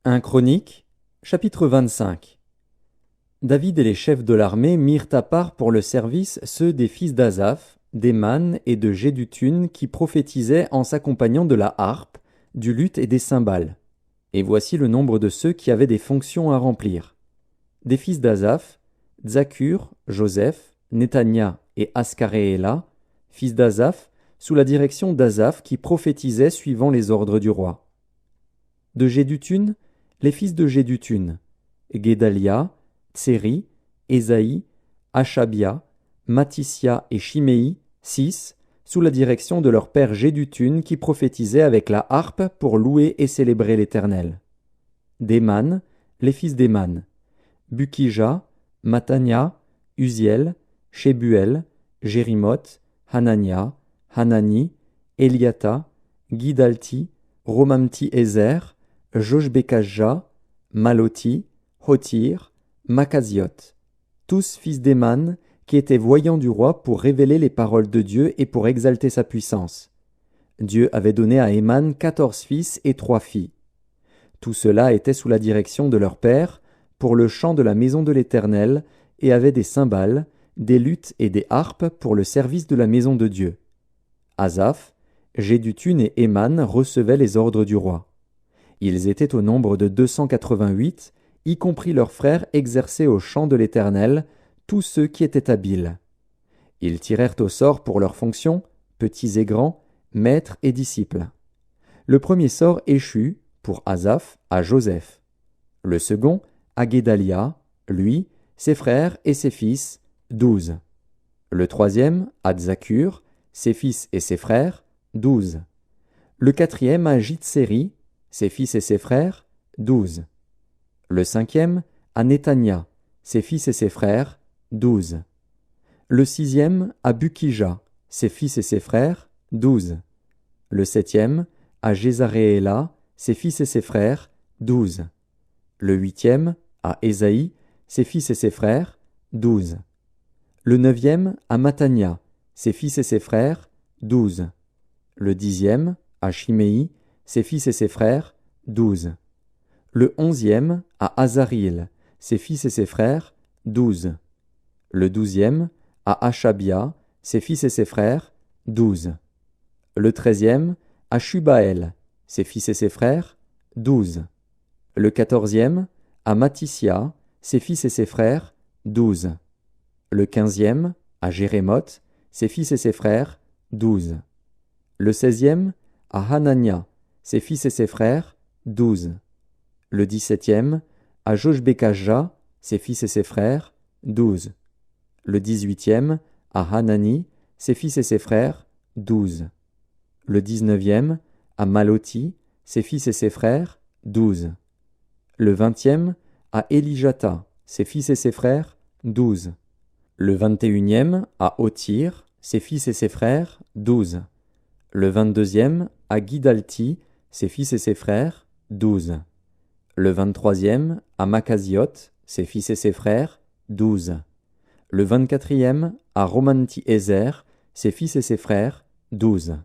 1 Chroniques, chapitre 25. David et les chefs de l'armée mirent à part pour le service ceux des fils d'Asaph, d'Héman et de Jéduthun qui prophétisaient en s'accompagnant de la harpe, du luth et des cymbales. Et voici le nombre de ceux qui avaient des fonctions à remplir. Des fils d'Asaph, Zakur, Joseph, Netania et Ascarééla, fils d'Asaph, sous la direction d'Asaph qui prophétisait suivant les ordres du roi. De Jéduthun, les fils de Jéduthun, Guédalia, Tseri, Ésaïe, Achabia, Matissia et Chiméi, 6, sous la direction de leur père Jéduthun qui prophétisait avec la harpe pour louer et célébrer l'Éternel. D'Héman, les fils d'Héman, Bukija, Matania, Uziel, Shebuel, Jérimoth, Hanania, Hanani, Eliata, Guidalti, Romamti-Ezer, Joshbekasja, Maloti, Hotir, Makaziot, tous fils d'Héman, qui étaient voyants du roi pour révéler les paroles de Dieu et pour exalter sa puissance. Dieu avait donné à Héman 14 fils et 3 filles. Tout cela était sous la direction de leur père, pour le chant de la maison de l'Éternel, et avait des cymbales, des luths et des harpes pour le service de la maison de Dieu. Asaph, Jéduthun et Héman recevaient les ordres du roi. Ils étaient au nombre de 288, y compris leurs frères exercés au chant de l'Éternel, tous ceux qui étaient habiles. Ils tirèrent au sort pour leurs fonctions, petits et grands, maîtres et disciples. Le premier sort échut, pour Asaph, à Joseph. Le second, à Guédalia, lui, ses frères et ses fils, 12. Le troisième, à Zakur, ses fils et ses frères, 12. Le quatrième, à Jitseri, ses fils et ses frères, 12. Le cinquième, à Netania, ses fils et ses frères, 12. Le sixième, à Bukija, ses fils et ses frères, 12. Le septième, à Jézarééla, ses fils et ses frères, 12. Le huitième, à Ésaïe, ses fils et ses frères, 12. Le neuvième, à Matania, ses fils et ses frères, 12. Le dixième, à Chiméi, ses fils et ses frères, 12. Le onzième, à Azaril, ses fils et ses frères, 12. Le douzième, à Achabia, ses fils et ses frères, 12. Le treizième, à Shubaël, ses fils et ses frères, 12. Le quatorzième, à Matissia, ses fils et ses frères, 12. Le quinzième, à Jérémoth, ses fils et ses frères, 12. Le seizième, à Hanania, ses fils et ses frères, 12. Le 17e, à Joshbekasja, ses fils et ses frères, 12. Le 18e, à Hanani, ses fils et ses frères, 12. Le 19e, à Maloti, ses fils et ses frères, 12. Le 20e, à Elijata, ses fils et ses frères, 12. Le 21e, à Hotir, ses fils et ses frères, 12. Le 22e, à Guidalti, ses fils et ses frères, 12. Le 23e, à Makaziot, ses fils et ses frères, 12. Le 24e, à Romamti-Ezer, ses fils et ses frères, 12.